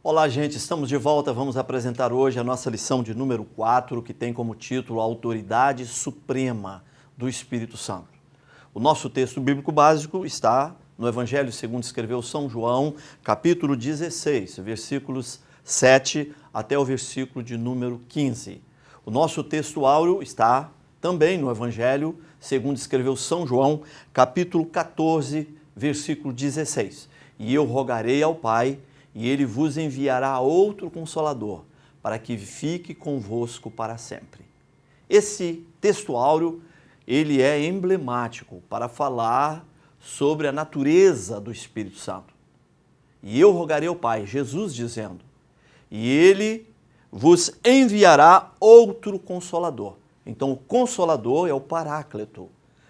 Olá, gente, estamos de volta. Vamos apresentar hoje a nossa lição de número 4, que tem como título a Autoridade Suprema do Espírito Santo. O nosso texto bíblico básico está no Evangelho segundo escreveu São João, capítulo 16, versículos 7 até o versículo de número 15. O nosso texto áureo está também no Evangelho segundo escreveu São João, capítulo 14, versículo 16. E eu rogarei ao Pai, e ele vos enviará outro Consolador, para que fique convosco para sempre. Esse texto áureo, ele é emblemático para falar sobre a natureza do Espírito Santo. E eu rogarei ao Pai, Jesus dizendo, e ele vos enviará outro Consolador. Então, o Consolador é o Paráclito,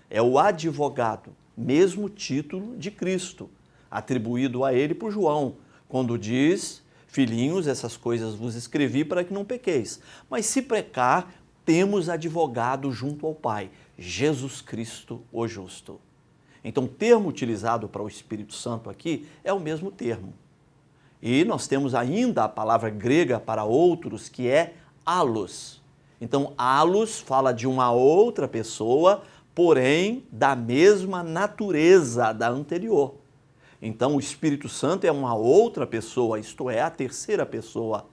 é o advogado, mesmo título de Cristo, atribuído a ele por João, quando diz, filhinhos, essas coisas vos escrevi para que não pequeis. Mas se pecar, temos advogado junto ao Pai, Jesus Cristo, o justo. Então, o termo utilizado para o Espírito Santo aqui é o mesmo termo. E nós temos ainda a palavra grega para outros, que é allos. Então, allos fala de uma outra pessoa, porém da mesma natureza da anterior. Então, o Espírito Santo é uma outra pessoa, isto é, a terceira pessoa,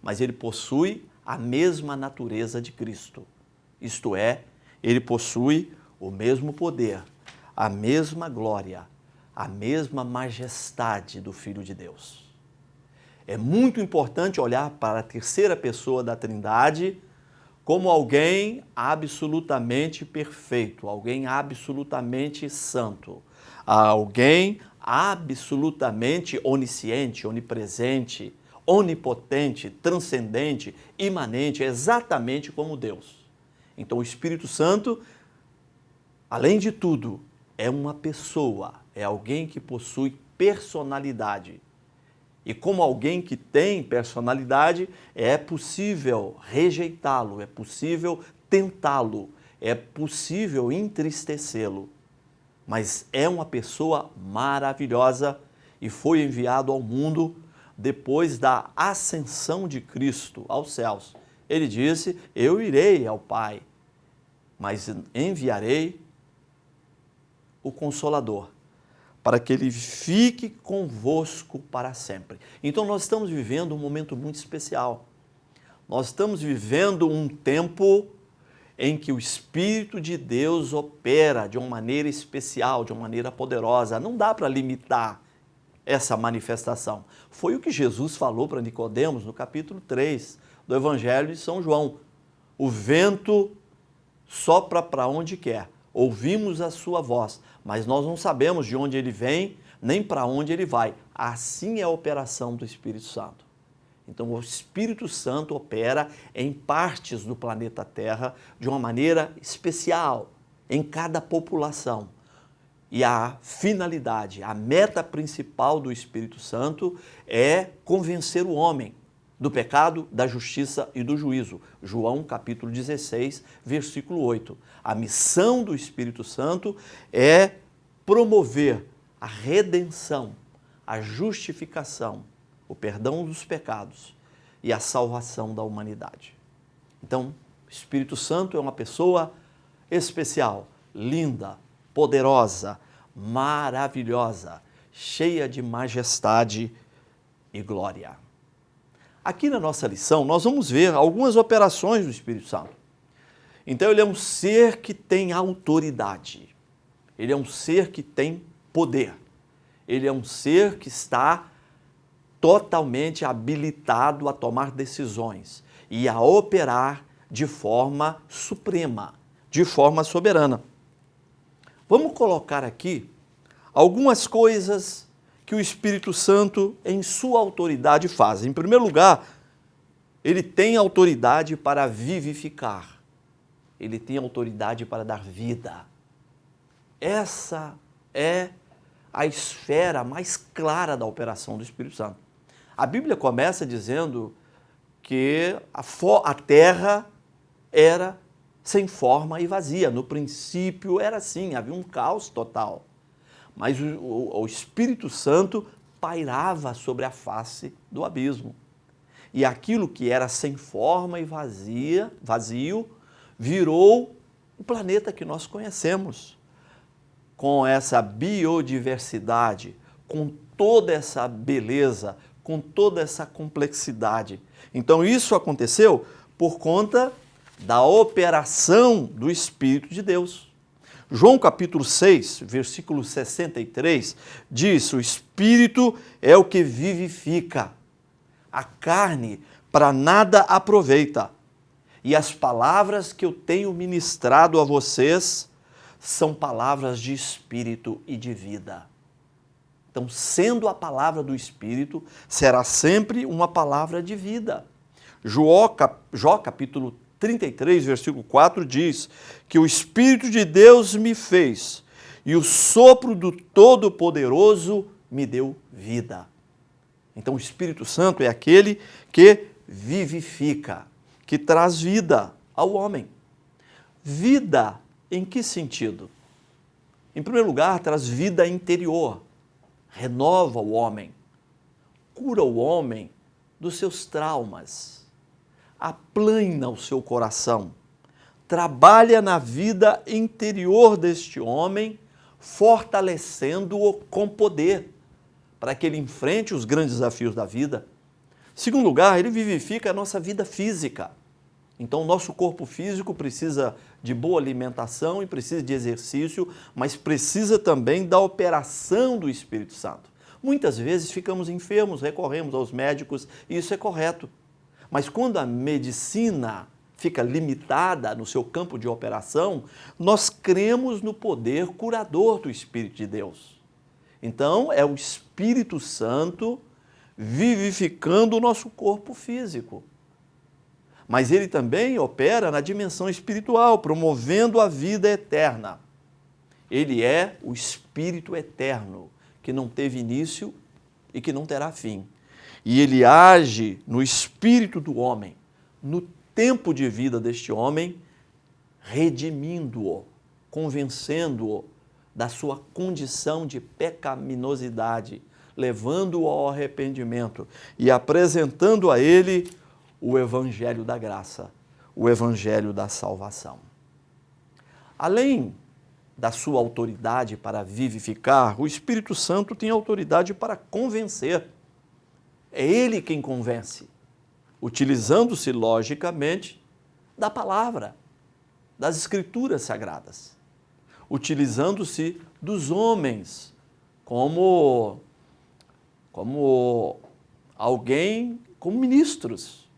mas ele possui a mesma natureza de Cristo. Isto é, ele possui o mesmo poder, a mesma glória, a mesma majestade do Filho de Deus. É muito importante olhar para a terceira pessoa da Trindade como alguém absolutamente perfeito, alguém absolutamente santo, alguém absolutamente onisciente, onipresente, onipotente, transcendente, imanente, exatamente como Deus. Então o Espírito Santo, além de tudo, é uma pessoa, é alguém que possui personalidade. E como alguém que tem personalidade, é possível rejeitá-lo, é possível tentá-lo, é possível entristecê-lo. Mas é uma pessoa maravilhosa e foi enviado ao mundo depois da ascensão de Cristo aos céus. Ele disse, eu irei ao Pai, mas enviarei o Consolador, para que ele fique convosco para sempre. Então nós estamos vivendo um momento muito especial. Nós estamos vivendo um tempo em que o Espírito de Deus opera de uma maneira especial, de uma maneira poderosa. Não dá para limitar essa manifestação. Foi o que Jesus falou para Nicodemos no capítulo 3 do Evangelho de São João. O vento sopra para onde quer, ouvimos a sua voz, mas nós não sabemos de onde ele vem, nem para onde ele vai. Assim é a operação do Espírito Santo. Então, o Espírito Santo opera em partes do planeta Terra de uma maneira especial, em cada população. E a finalidade, a meta principal do Espírito Santo é convencer o homem do pecado, da justiça e do juízo. João capítulo 16, versículo 8. A missão do Espírito Santo é promover a redenção, a justificação, o perdão dos pecados e a salvação da humanidade. Então, o Espírito Santo é uma pessoa especial, linda, poderosa, maravilhosa, cheia de majestade e glória. Aqui na nossa lição, nós vamos ver algumas operações do Espírito Santo. Então, ele é um ser que tem autoridade, ele é um ser que tem poder, ele é um ser que está totalmente habilitado a tomar decisões e a operar de forma suprema, de forma soberana. Vamos colocar aqui algumas coisas que o Espírito Santo, em sua autoridade, faz. Em primeiro lugar, ele tem autoridade para vivificar, ele tem autoridade para dar vida. Essa é a esfera mais clara da operação do Espírito Santo. A Bíblia começa dizendo que a terra era sem forma e vazia. No princípio era assim, havia um caos total. Mas o Espírito Santo pairava sobre a face do abismo. E aquilo que era sem forma e vazio, virou o planeta que nós conhecemos. Com essa biodiversidade, com toda essa beleza, com toda essa complexidade. Então isso aconteceu por conta da operação do Espírito de Deus. João capítulo 6, versículo 63, diz: o Espírito é o que vivifica, a carne para nada aproveita. E as palavras que eu tenho ministrado a vocês são palavras de Espírito e de vida. Então, sendo a palavra do Espírito, será sempre uma palavra de vida. Jó capítulo 33, versículo 4 diz que o Espírito de Deus me fez e o sopro do Todo-Poderoso me deu vida. Então o Espírito Santo é aquele que vivifica, que traz vida ao homem. Vida em que sentido? Em primeiro lugar, traz vida interior, renova o homem, cura o homem dos seus traumas, aplana o seu coração, trabalha na vida interior deste homem, fortalecendo-o com poder, para que ele enfrente os grandes desafios da vida. Em segundo lugar, ele vivifica a nossa vida física. Então, o nosso corpo físico precisa de boa alimentação e precisa de exercício, mas precisa também da operação do Espírito Santo. Muitas vezes ficamos enfermos, recorremos aos médicos, e isso é correto. Mas quando a medicina fica limitada no seu campo de operação, nós cremos no poder curador do Espírito de Deus. Então, é o Espírito Santo vivificando o nosso corpo físico. Mas ele também opera na dimensão espiritual, promovendo a vida eterna. Ele é o Espírito eterno, que não teve início e que não terá fim. E ele age no espírito do homem, no tempo de vida deste homem, redimindo-o, convencendo-o da sua condição de pecaminosidade, levando-o ao arrependimento e apresentando a ele o Evangelho da graça, o Evangelho da salvação. Além da sua autoridade para vivificar, o Espírito Santo tem autoridade para convencer. É ele quem convence, utilizando-se, logicamente, da palavra, das Escrituras Sagradas, utilizando-se dos homens como alguém, como ministros,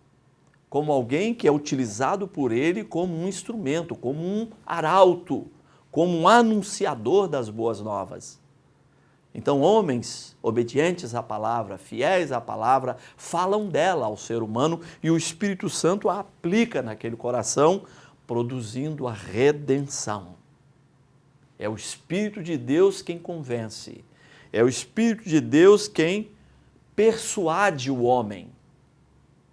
como alguém que é utilizado por ele como um instrumento, como um arauto, como um anunciador das boas novas. Então, homens obedientes à palavra, fiéis à palavra, falam dela ao ser humano e o Espírito Santo a aplica naquele coração, produzindo a redenção. É o Espírito de Deus quem convence, é o Espírito de Deus quem persuade o homem,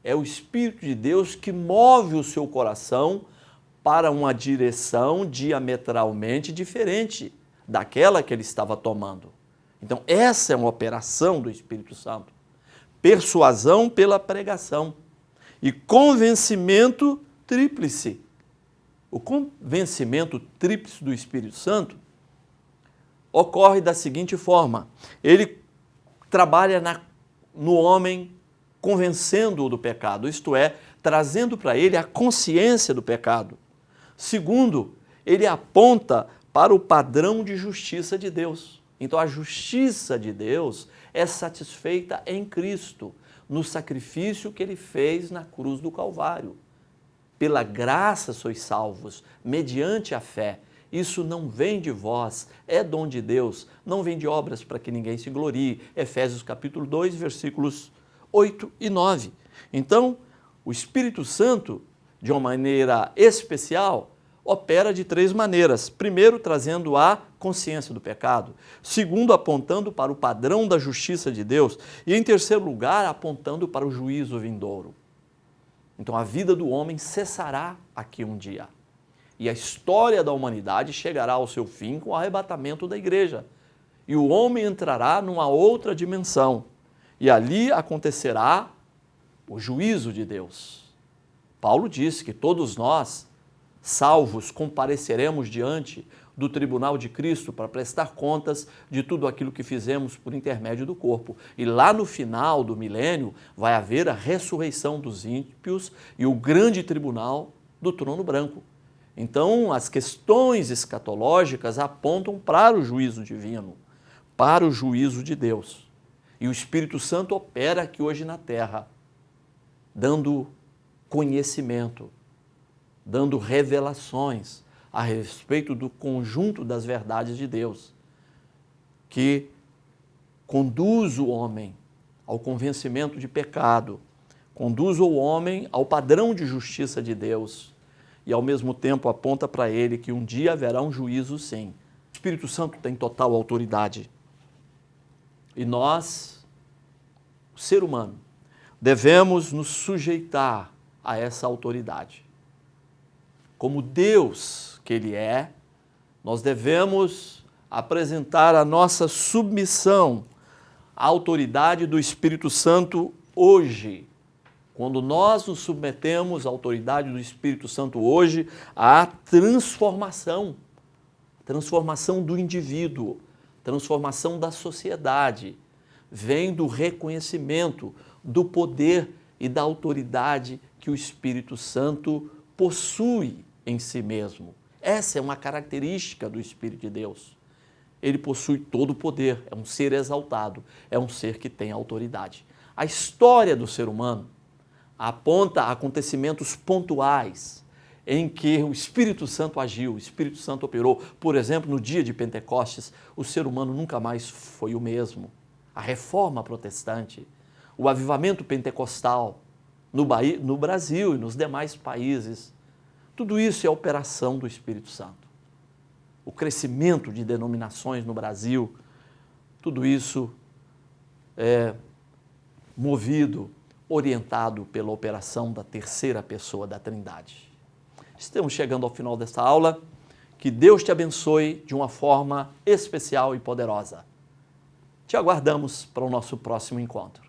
é o Espírito de Deus que move o seu coração para uma direção diametralmente diferente daquela que ele estava tomando. Então, essa é uma operação do Espírito Santo. Persuasão pela pregação e convencimento tríplice. O convencimento tríplice do Espírito Santo ocorre da seguinte forma: ele trabalha no homem convencendo-o do pecado, isto é, trazendo para ele a consciência do pecado. Segundo, ele aponta para o padrão de justiça de Deus. Então, a justiça de Deus é satisfeita em Cristo, no sacrifício que ele fez na cruz do Calvário. Pela graça sois salvos, mediante a fé. Isso não vem de vós, é dom de Deus, não vem de obras para que ninguém se glorie. Efésios capítulo 2, versículos 8 e 9. Então, o Espírito Santo, de uma maneira especial, opera de três maneiras. Primeiro, trazendo a consciência do pecado. Segundo, apontando para o padrão da justiça de Deus. E, em terceiro lugar, apontando para o juízo vindouro. Então, a vida do homem cessará aqui um dia. E a história da humanidade chegará ao seu fim com o arrebatamento da igreja. e o homem entrará numa outra dimensão, e ali acontecerá o juízo de Deus. Paulo disse que todos nós, salvos, compareceremos diante do tribunal de Cristo para prestar contas de tudo aquilo que fizemos por intermédio do corpo. E lá no final do milênio vai haver a ressurreição dos ímpios e o grande tribunal do trono branco. Então, as questões escatológicas apontam para o juízo divino, para o juízo de Deus. E o Espírito Santo opera aqui hoje na terra, dando conhecimento, dando revelações a respeito do conjunto das verdades de Deus, que conduz o homem ao convencimento de pecado, conduz o homem ao padrão de justiça de Deus e, ao mesmo tempo, aponta para ele que um dia haverá um juízo, sim. O Espírito Santo tem total autoridade. E nós, o ser humano, devemos nos sujeitar a essa autoridade. Como Deus que Ele é, nós devemos apresentar a nossa submissão à autoridade do Espírito Santo hoje. Quando nós nos submetemos à autoridade do Espírito Santo hoje, há transformação do indivíduo, transformação da sociedade. Vem do reconhecimento do poder e da autoridade que o Espírito Santo possui em si mesmo. Essa é uma característica do Espírito de Deus. Ele possui todo o poder, é um ser exaltado, é um ser que tem autoridade. A história do ser humano aponta acontecimentos pontuais em que o Espírito Santo agiu, o Espírito Santo operou. Por exemplo, no dia de Pentecostes, o ser humano nunca mais foi o mesmo. A reforma protestante, o avivamento pentecostal no Brasil e nos demais países, tudo isso é operação do Espírito Santo. O crescimento de denominações no Brasil, tudo isso é movido, orientado pela operação da terceira pessoa da Trindade. Estamos chegando ao final desta aula. Que Deus te abençoe de uma forma especial e poderosa. Te aguardamos para o nosso próximo encontro.